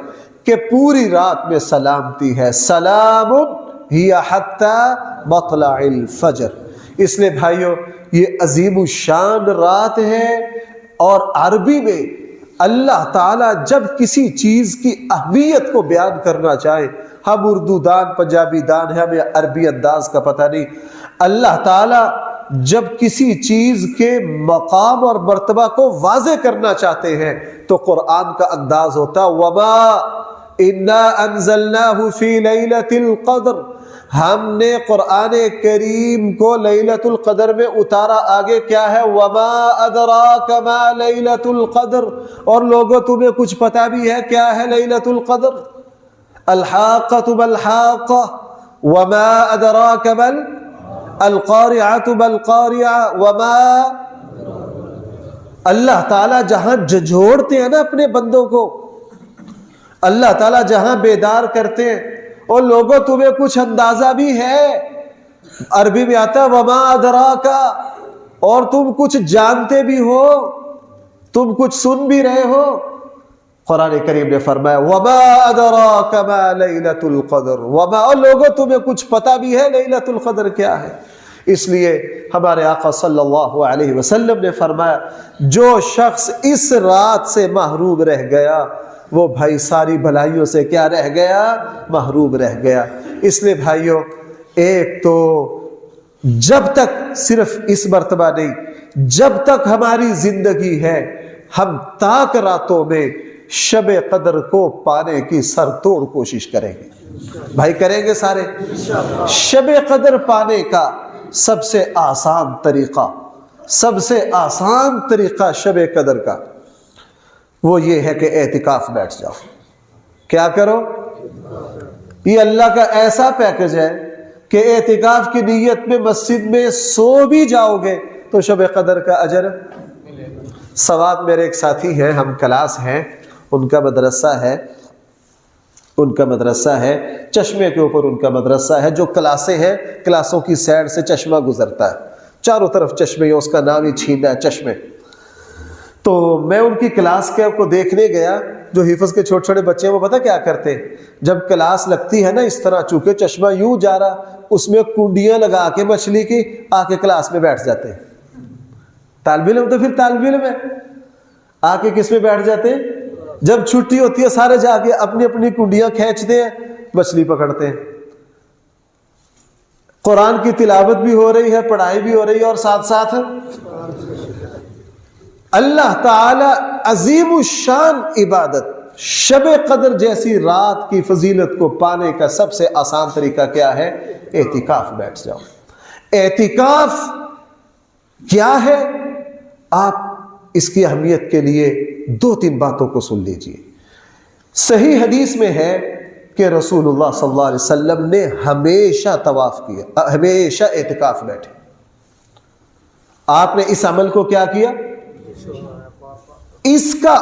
کہ پوری رات میں سلامتی ہے، سلام ہی حتی مطلع الفجر۔ اس لیے بھائیو یہ عظیم الشان رات ہے، اور عربی میں اللہ تعالیٰ جب کسی چیز کی اہمیت کو بیان کرنا چاہے، ہم اردو دان پنجابی دان ہے، ہمیں عربی انداز کا پتہ نہیں، اللہ تعالیٰ جب کسی چیز کے مقام اور مرتبہ کو واضح کرنا چاہتے ہیں تو قرآن کا انداز ہوتا وما انا انزلناہ فی لیلۃ القدر، ہم نے قرآن کریم کو لیلۃ القدر میں اتارا، آگے کیا ہے؟ وما ادراک ما لیلۃ القدر، اور لوگوں تمہیں کچھ پتہ بھی ہے کیا ہے لیلۃ القدر؟ الحاقۃ بالحاقہ وما ادراک بل القارعۃ بالقارعہ وما، اللہ تعالیٰ جہاں جھنجھوڑتے ہیں نا اپنے بندوں کو، اللہ تعالیٰ جہاں بیدار کرتے ہیں، اور لوگوں تمہیں کچھ اندازہ بھی ہے، عربی میں آتا ہے وما ادراک، اور تم کچھ جانتے بھی ہو، تم کچھ سن بھی رہے ہو۔ قرآن کریم نے فرمایا وما ادراک ما لیلۃ القدر وما، اور لوگوں تمہیں کچھ پتہ بھی ہے لیلۃ القدر کیا ہے۔ اس لیے ہمارے آقا صلی اللہ علیہ وسلم نے فرمایا جو شخص اس رات سے محروم رہ گیا وہ بھائی ساری بھلائیوں سے کیا رہ گیا؟ محروم رہ گیا۔ اس لیے بھائیوں ایک تو جب تک صرف اس مرتبہ نہیں، جب تک ہماری زندگی ہے ہم تاک راتوں میں شب قدر کو پانے کی سر توڑ کوشش کریں گے۔ بھائی کریں گے سارے؟ شب قدر پانے کا سب سے آسان طریقہ، سب سے آسان طریقہ شب قدر کا وہ یہ ہے کہ اعتکاف بیٹھ جاؤ۔ کیا کرو؟ یہ اللہ کا ایسا پیکج ہے کہ اعتکاف کی نیت میں مسجد میں سو بھی جاؤ گے تو شب قدر کا اجر ثواب۔ میرے ایک ساتھی ہیں، ہم کلاس ہیں، ان کا مدرسہ ہے چشمے کے اوپر، ان کا مدرسہ ہے، جو کلاسیں ہیں کلاسوں کی سائڈ سے چشمہ گزرتا ہے، چاروں طرف چشمے، اس کا نام ہی چھینا ہے چشمے۔ تو میں ان کی کلاس کو دیکھنے گیا، جو حفظ کے چھوٹے چھوٹے بچے ہیں وہ پتہ کیا کرتے ہیں، جب کلاس لگتی ہے نا اس طرح، چونکہ چشمہ یوں جا رہا، اس میں کنڈیاں لگا کے مچھلی کی آ کے کلاس میں بیٹھ جاتے ہیں۔ طالب علم تو پھر طالب علم ہے، آ کے کس میں بیٹھ جاتے ہیں؟ جب چھٹی ہوتی ہے سارے جا کے اپنی اپنی کنڈیاں کھینچتے ہیں، مچھلی پکڑتے ہیں۔ قرآن کی تلاوت بھی ہو رہی ہے، پڑھائی بھی ہو رہی ہے، اور ساتھ ساتھ اللہ تعالی عظیم الشان عبادت شب قدر جیسی رات کی فضیلت کو پانے کا سب سے آسان طریقہ کیا ہے؟ اعتکاف بیٹھ جاؤ۔ اعتکاف کیا ہے؟ آپ اس کی اہمیت کے لیے دو تین باتوں کو سن لیجئے۔ صحیح حدیث میں ہے کہ رسول اللہ صلی اللہ علیہ وسلم نے ہمیشہ طواف کیا، ہمیشہ اعتکاف بیٹھے۔ آپ نے اس عمل کو کیا کیا؟ اس کا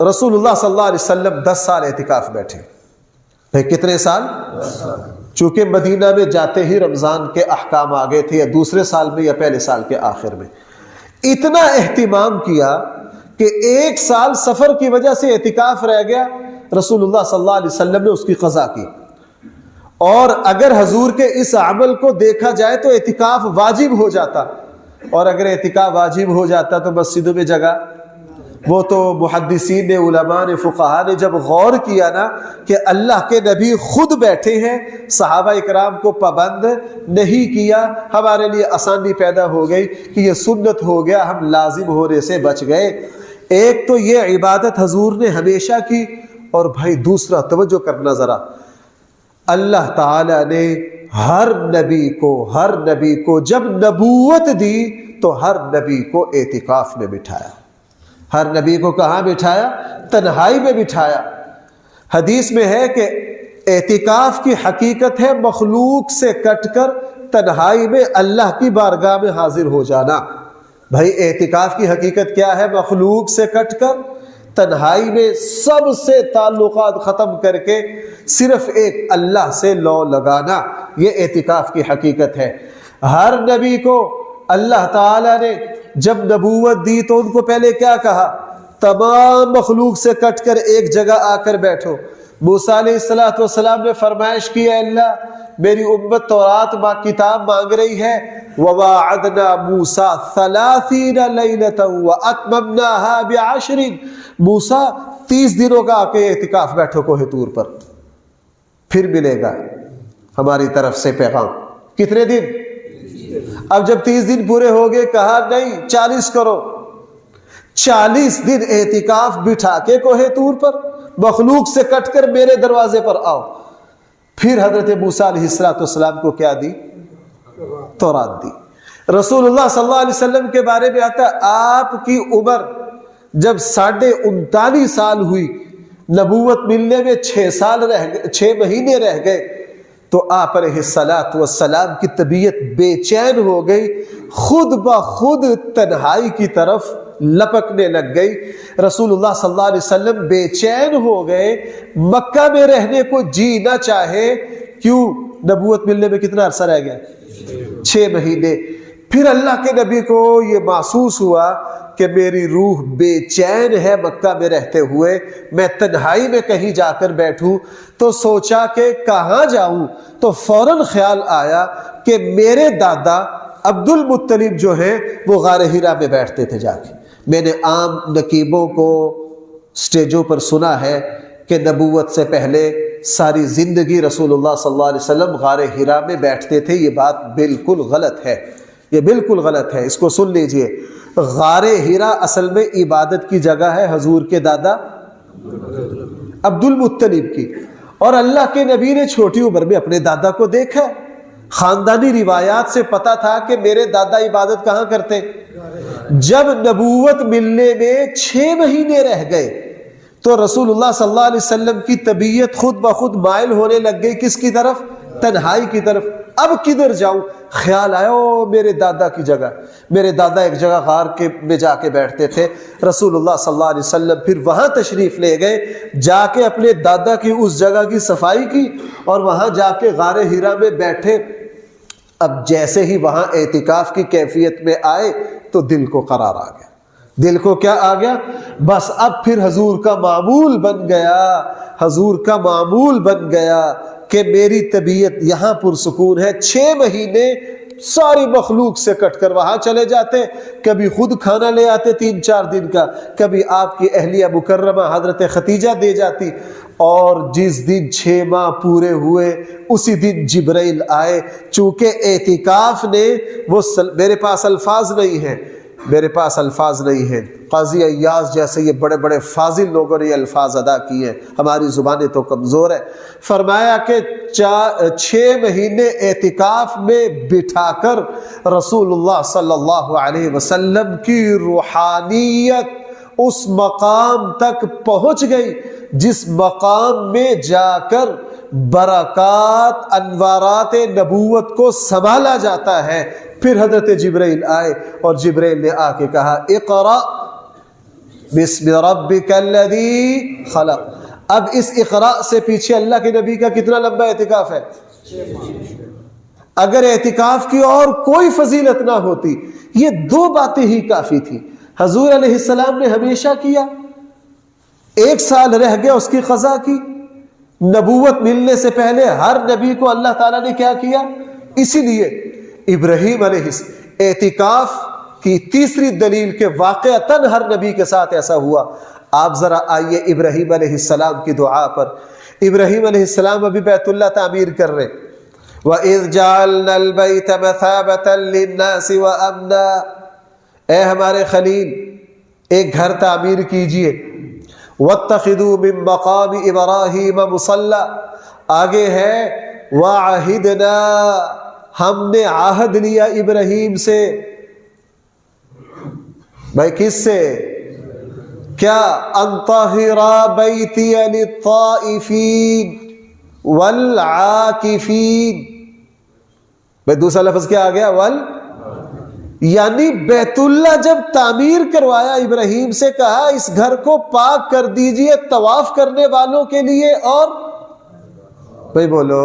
رسول اللہ صلی اللہ علیہ وسلم 10 سال اعتکاف بیٹھے۔ پھر کتنے سال؟ چونکہ مدینہ میں جاتے ہی رمضان کے احکام آ گئے تھے، یا دوسرے سال میں یا پہلے سال کے آخر میں۔ اتنا اہتمام کیا کہ 1 سال سفر کی وجہ سے اعتکاف رہ گیا، رسول اللہ صلی اللہ علیہ وسلم نے اس کی قضا کی۔ اور اگر حضور کے اس عمل کو دیکھا جائے تو اعتکاف واجب ہو جاتا، اور اگر اعتکاف واجب ہو جاتا تو مسجدوں میں جگہ وہ تو محدثین نے، علماء نے، فقہا نے جب غور کیا نا کہ اللہ کے نبی خود بیٹھے ہیں، صحابہ اکرام کو پابند نہیں کیا، ہمارے لیے آسانی پیدا ہو گئی کہ یہ سنت ہو گیا، ہم لازم ہونے سے بچ گئے۔ ایک تو یہ عبادت حضور نے ہمیشہ کی، اور بھائی دوسرا توجہ کرنا ذرا، اللہ تعالیٰ نے ہر نبی کو جب نبوت دی تو ہر نبی کو اعتکاف میں بٹھایا۔ ہر نبی کو کہاں بٹھایا؟ تنہائی میں بٹھایا۔ حدیث میں ہے کہ اعتکاف کی حقیقت ہے مخلوق سے کٹ کر تنہائی میں اللہ کی بارگاہ میں حاضر ہو جانا۔ بھائی اعتکاف کی حقیقت کیا ہے؟ مخلوق سے کٹ کر تنہائی میں سب سے تعلقات ختم کر کے صرف ایک اللہ سے لو لگانا، یہ اعتکاف کی حقیقت ہے۔ ہر نبی کو اللہ تعالیٰ نے جب نبوت دی تو ان کو پہلے کیا کہا؟ تمام مخلوق سے کٹ کر ایک جگہ آ کر بیٹھو۔ موسیٰ علیہ السلام نے فرمائش کی، اے اللہ میری امت تورات کتاب مانگ رہی ہے، وَوَاعَدْنَا مُوسَىٰ 30 لَيْلَةً وَأَتْمَمْنَاهَا ب10۔ موسیٰ 30 دنوں کا آ کے اعتکاف بیٹھو کوہ طور پر، پھر ملے گا ہماری طرف سے پیغام۔ کتنے دن؟ اب جب 30 دن پورے ہو گئے کہا نہیں 40 کرو۔ 40 دن اعتکاف بٹھا کے کوہ طور پر مخلوق سے کٹ کر میرے دروازے پر آؤ۔ پھر حضرت موسیٰ علیہ السلام کو کیا دی؟ تورات دی۔ رسول اللہ صلی اللہ علیہ وسلم کے بارے میں آتا ہے آپ کی عمر جب 39.5 سال ہوئی، نبوت ملنے میں 6 مہینے رہ گئے، تو آپ علیہ السلام کی طبیعت بے چین ہو گئی، خود بخود تنہائی کی طرف لپکنے لگ گئی۔ رسول اللہ صلی اللہ علیہ وسلم بے چین ہو گئے، مکہ میں رہنے کو جی نہ چاہے۔ کیوں؟ نبوت ملنے میں کتنا عرصہ رہ گیا؟ 6 مہینے۔ پھر اللہ کے نبی کو یہ محسوس ہوا کہ میری روح بے چین ہے مکہ میں رہتے ہوئے، میں تنہائی میں کہیں جا کر بیٹھوں، تو سوچا کہ کہاں جاؤں؟ تو فوراً خیال آیا کہ میرے دادا عبد المطلب جو ہیں وہ غار حرا میں بیٹھتے تھے جا کے۔ میں نے عام نقیبوں کو سٹیجوں پر سنا ہے کہ نبوت سے پہلے ساری زندگی رسول اللہ صلی اللہ علیہ وسلم غار حرا میں بیٹھتے تھے۔ یہ بات بالکل غلط ہے، یہ بالکل غلط ہے، اس کو سن لیجئے۔ غار حرا اصل میں عبادت کی جگہ ہے حضور کے دادا عبد المطلب کی، اور اللہ کے نبی نے چھوٹی عمر میں اپنے دادا کو دیکھا۔ خاندانی روایات سے پتا تھا کہ میرے دادا عبادت کہاں کرتے۔ جب نبوت ملنے میں 6 مہینے رہ گئے تو رسول اللہ صلی اللہ علیہ وسلم کی طبیعت خود بخود مائل ہونے لگ گئی، کس کی طرف؟ تنہائی کی طرف۔ اب کدھر جاؤں؟ خیال آیا میرے دادا کی جگہ، میرے دادا ایک جگہ غار میں جا کے بیٹھتے تھے۔ رسول اللہ صلی اللہ علیہ وسلم پھر وہاں تشریف لے گئے، جا کے اپنے دادا کی اس جگہ کی صفائی کی اور وہاں جا کے غار حرا میں بیٹھے۔ اب جیسے ہی وہاں اعتکاف کی کیفیت میں آئے تو دل کو قرار آ گیا۔ دل کو کیا آ گیا؟ بس اب پھر حضور کا معمول بن گیا، حضور کا معمول بن گیا کہ میری طبیعت یہاں پرسکون ہے۔ 6 مہینے ساری مخلوق سے کٹ کر وہاں چلے جاتے، کبھی خود کھانا لے آتے 3-4 دن کا، کبھی آپ کی اہلیہ مکرمہ حضرت ختیجہ دے جاتی، اور جس دن 6 ماہ پورے ہوئے اسی دن جبرائیل آئے۔ چونکہ اعتکاف نے وہ میرے پاس الفاظ نہیں ہیں، قاضی ایاز جیسے یہ بڑے بڑے فاضل لوگوں نے یہ الفاظ ادا کیے ہیں، ہماری زبانیں تو کمزور ہے۔ فرمایا کہ 6 مہینے اعتکاف میں بٹھا کر رسول اللہ صلی اللہ علیہ وسلم کی روحانیت اس مقام تک پہنچ گئی جس مقام میں جا کر برکات انوارات نبوت کو سنبھالا جاتا ہے۔ پھر حضرت جبرائیل آئے اور جبرائیل نے آ کے کہا اقرأ بسم ربک الذی خلق۔ اب اس اقرأ سے پیچھے اللہ کے نبی کا کتنا لمبا اعتکاف ہے؟ اگر اعتکاف کی اور کوئی فضیلت نہ ہوتی، یہ 2 باتیں ہی کافی تھی۔ حضور علیہ السلام نے ہمیشہ کیا، 1 سال رہ گیا اس کی قضا کی۔ نبوت ملنے سے پہلے ہر نبی کو اللہ تعالیٰ نے کیا کیا؟ اسی لیے ابراہیم علیہ اعتکاف کی تیسری دلیل کہ واقعتاً ہر نبی کے ساتھ ایسا ہوا، آپ ذرا آئیے ابراہیم علیہ السلام کی دعا پر۔ ابراہیم علیہ السلام ابھی بیت اللہ تعمیر کر رہے، وَإِذْ جَعَلْنَا الْبَيْتَ مَثَابَةً لِلنَّاسِ وَأَمْنًا، اے ہمارے خلیل ایک گھر تعمیر کیجئے، وَاتَّخِذُوا مِن مَّقَامِ إِبْرَاهِيمَ مُصَلًّى، آگے ہے وَعَهِدْنَا، ہم نے عہد لیا ابراہیم سے، بھائی کس سے؟ کیا؟ ان طہر بیتی للطائفین والعاکفین، بھائی دوسرا لفظ کیا آ گیا؟ یعنی بیت اللہ جب تعمیر کروایا ابراہیم سے کہا اس گھر کو پاک کر دیجئے طواف کرنے والوں کے لیے اور بھائی بولو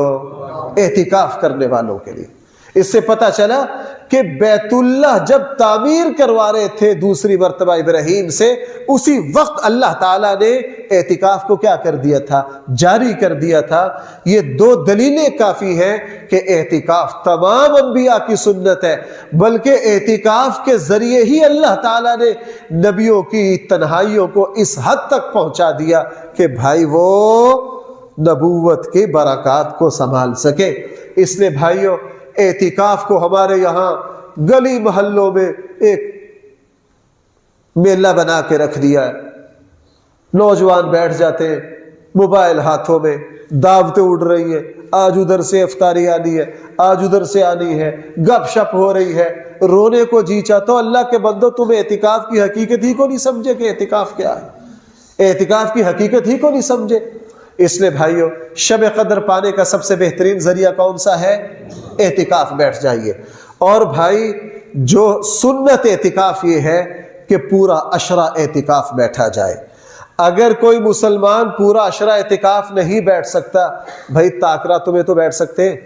اعتکاف کرنے والوں کے لیے۔ اس سے پتہ چلا کہ بیت اللہ جب تعمیر کروا رہے تھے دوسری مرتبہ ابراہیم سے، اسی وقت اللہ تعالیٰ نے اعتکاف کو کیا کر دیا تھا؟ جاری کر دیا تھا۔ یہ دو دلیلیں کافی ہیں کہ اعتکاف تمام انبیاء کی سنت ہے، بلکہ اعتکاف کے ذریعے ہی اللہ تعالیٰ نے نبیوں کی تنہائیوں کو اس حد تک پہنچا دیا کہ بھائی وہ نبوت کی برکات کو سنبھال سکے۔ اس لیے بھائیوں اعتکاف کو ہمارے یہاں گلی محلوں میں ایک میلہ بنا کے رکھ دیا ہے، نوجوان بیٹھ جاتے ہیں، موبائل ہاتھوں میں، دعوتیں اڑ رہی ہیں، آج ادھر سے افطاری آنی ہے، آج ادھر سے آنی ہے، گپ شپ ہو رہی ہے، رونے کو جی چاہتا۔ اللہ کے بندو تم اعتکاف کی حقیقت ہی کو نہیں سمجھے کہ اعتکاف کیا ہے، اعتکاف کی حقیقت ہی کو نہیں سمجھے۔ اس لیے بھائیو شب قدر پانے کا سب سے بہترین ذریعہ کون سا ہے؟ اعتکاف بیٹھ جائیے۔ اور بھائی جو سنت اعتکاف یہ ہے کہ پورا عشرہ اعتکاف بیٹھا جائے۔ اگر کوئی مسلمان پورا عشرہ اعتکاف نہیں بیٹھ سکتا، بھائی تاکراتوں میں تو بیٹھ سکتے ہیں۔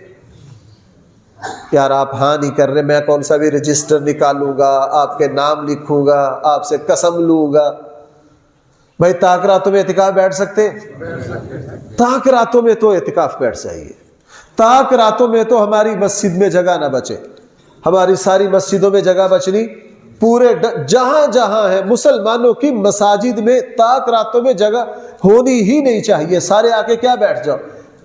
یار آپ ہاں نہیں کر رہے، میں کون سا بھی رجسٹر نکالوں گا، آپ کے نام لکھوں گا، آپ سے قسم لوں گا۔ بھائی تاک راتوں میں اعتکاف بیٹھ سکتے ہیں؟ تاک راتوں میں تو اعتکاف بیٹھ جائیے۔ تاک راتوں میں تو ہماری مسجد میں جگہ نہ بچے، ہماری ساری مسجدوں میں جگہ بچنی، پورے جہاں جہاں ہے مسلمانوں کی مساجد میں تاک راتوں میں جگہ ہونی ہی نہیں چاہیے۔ سارے آ کے کیا بیٹھ جاؤ۔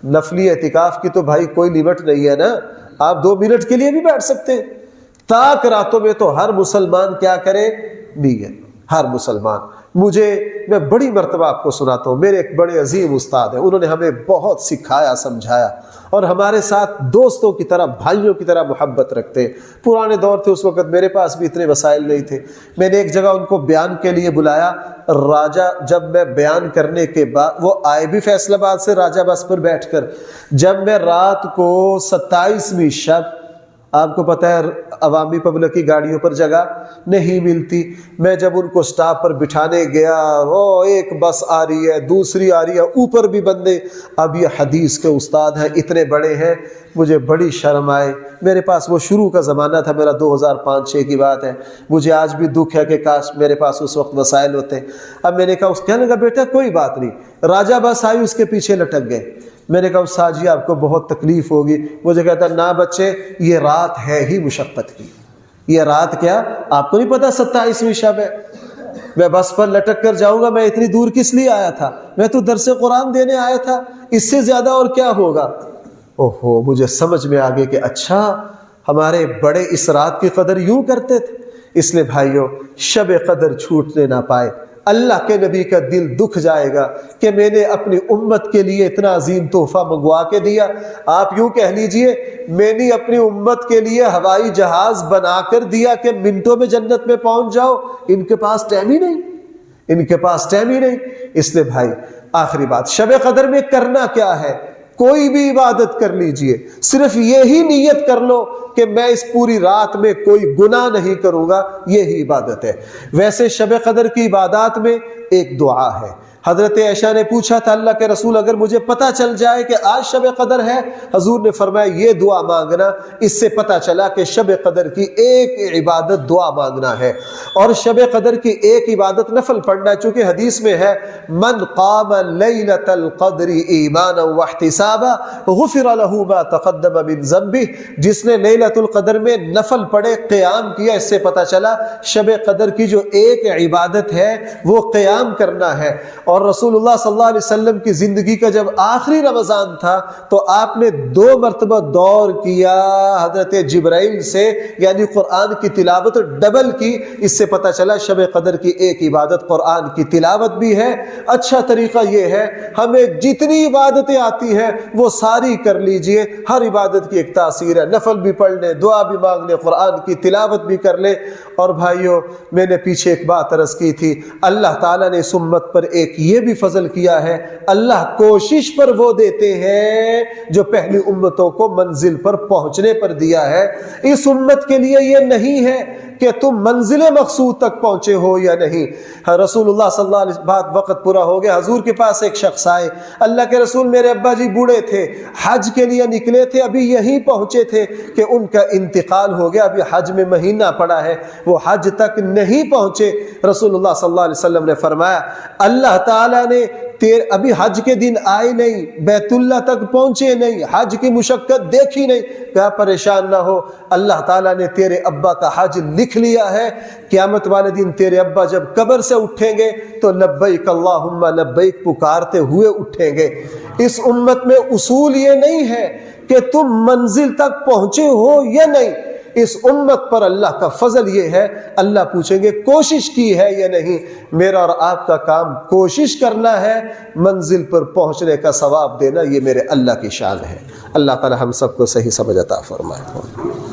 نفلی اعتکاف کی تو بھائی کوئی لمٹ نہیں ہے نا، آپ 2 منٹ کے لیے بھی بیٹھ سکتے ہیں۔ تاک راتوں میں تو ہر مسلمان کیا کرے؟ نیت، ہر مسلمان۔ میں بڑی مرتبہ آپ کو سناتا ہوں، میرے ایک بڑے عظیم استاد ہیں، انہوں نے ہمیں بہت سکھایا سمجھایا، اور ہمارے ساتھ دوستوں کی طرح بھائیوں کی طرح محبت رکھتے ہیں۔ پرانے دور تھے، اس وقت میرے پاس بھی اتنے وسائل نہیں تھے۔ میں نے ایک جگہ ان کو بیان کے لیے بلایا، راجہ جب میں بیان کرنے کے بعد وہ آئے بھی فیصل آباد سے راجہ بس پر بیٹھ کر، جب میں رات کو 27ویں شب، آپ کو پتہ ہے عوامی پبلک کی گاڑیوں پر جگہ نہیں ملتی، میں جب ان کو سٹاپ پر بٹھانے گیا، ایک بس آ رہی ہے، دوسری آ رہی ہے، اوپر بھی بندے، اب یہ حدیث کے استاد ہیں، اتنے بڑے ہیں، مجھے بڑی شرم آئے۔ میرے پاس وہ شروع کا زمانہ تھا، میرا 2005-6 کی بات ہے، مجھے آج بھی دکھ ہے کہ کاش میرے پاس اس وقت وسائل ہوتے۔ اب میں نے کہا، کہنے لگا بیٹا کوئی بات نہیں، راجہ بس آئی اس کے پیچھے لٹک گئے۔ میں نے کہا استاد جی آپ کو بہت تکلیف ہوگی۔ مجھے کہتا نہ بچے، یہ رات ہے ہی مشقت کی، یہ رات کیا آپ کو نہیں پتا 27ویں شب ہے، میں بس پر لٹک کر جاؤں گا؟ میں اتنی دور کس لیے آیا تھا؟ میں تو درس قرآن دینے آیا تھا، اس سے زیادہ اور کیا ہوگا؟ اوہو، مجھے سمجھ میں آگے کہ اچھا ہمارے بڑے اس رات کی قدر یوں کرتے تھے۔ اس لیے بھائیو شب قدر چھوٹنے نہ پائے۔ اللہ کے نبی کا دل دکھ جائے گا کہ میں نے اپنی امت کے لیے اتنا عظیم تحفہ منگوا کے دیا۔ آپ یوں کہہ لیجئے میں نے اپنی امت کے لیے ہوائی جہاز بنا کر دیا کہ منٹوں میں جنت میں پہنچ جاؤ، ان کے پاس ٹائم ہی نہیں، ان کے پاس ٹائم ہی نہیں۔ اس لیے بھائی آخری بات، شب قدر میں کرنا کیا ہے؟ کوئی بھی عبادت کر لیجئے، صرف یہی نیت کر لو کہ میں اس پوری رات میں کوئی گناہ نہیں کروں گا، یہی عبادت ہے۔ ویسے شب قدر کی عبادات میں ایک دعا ہے، حضرت عائشہ نے پوچھا تھا اللہ کے رسول اگر مجھے پتہ چل جائے کہ آج شب قدر ہے، حضور نے فرمایا یہ دعا مانگنا، اس سے پتہ چلا کہ شب قدر کی ایک عبادت دعا مانگنا ہے، اور شب قدر کی ایک عبادت نفل پڑھنا ہے، چونکہ حدیث میں ہے من قام لیلۃ القدر ایمانا واحتسابا غفر له ما تقدم من ذنبہ، جس نے لیلۃ القدر میں نفل پڑھے، قیام کیا، اس سے پتہ چلا شب قدر کی جو ایک عبادت ہے وہ قیام کرنا ہے۔ اور رسول اللہ صلی اللہ علیہ وسلم کی زندگی کا جب آخری رمضان تھا تو آپ نے 2 مرتبہ دور کیا حضرت جبرائیل سے، یعنی قرآن کی تلاوت ڈبل کی، اس سے پتہ چلا شب قدر کی ایک عبادت قرآن کی تلاوت بھی ہے۔ اچھا طریقہ یہ ہے ہمیں جتنی عبادتیں آتی ہیں وہ ساری کر لیجئے، ہر عبادت کی ایک تاثیر ہے، نفل بھی پڑھ لیں، دعا بھی مانگ لیں، قرآن کی تلاوت بھی کر لیں۔ اور بھائیو میں نے پیچھے ایک بات عرض کی تھی، اللہ تعالیٰ نے اس امت پر ایک یہ بھی فضل کیا ہے، اللہ کوشش پر وہ دیتے ہیں جو پہلی امتوں کو منزل پر پہنچنے پر دیا ہے۔ اس امت کے لیے یہ نہیں ہے کہ تم منزل مقصود تک پہنچے ہو یا نہیں۔ رسول اللہ صلی اللہ علیہ وسلم، وقت پورا ہو گیا، حضور کے پاس ایک شخص آئے، اللہ کے رسول میرے ابا جی بوڑھے تھے، حج کے لیے نکلے تھے، ابھی یہیں پہنچے تھے کہ ان کا انتقال ہو گیا، ابھی حج میں مہینہ پڑا ہے، وہ حج تک نہیں پہنچے۔ رسول اللہ صلی اللہ علیہ وسلم نے فرمایا اللہ تعالیٰ نے ابھی حج کے دن آئے نہیں، بیت اللہ تک پہنچے نہیں، حج کی مشقت دیکھی نہیں، کہا پریشان نہ ہو، اللہ تعالیٰ نے تیرے ابا کا حج لکھ لیا ہے، قیامت والے دن تیرے ابا جب قبر سے اٹھیں گے تو لبیک اللہم لبیک پکارتے ہوئے اٹھیں گے۔ اس امت میں اصول یہ نہیں ہے کہ تم منزل تک پہنچے ہو یا نہیں، اس امت پر اللہ کا فضل یہ ہے، اللہ پوچھیں گے کوشش کی ہے یا نہیں۔ میرا اور آپ کا کام کوشش کرنا ہے، منزل پر پہنچنے کا ثواب دینا یہ میرے اللہ کی شان ہے۔ اللہ تعالی ہم سب کو صحیح سمجھ عطا فرمائے۔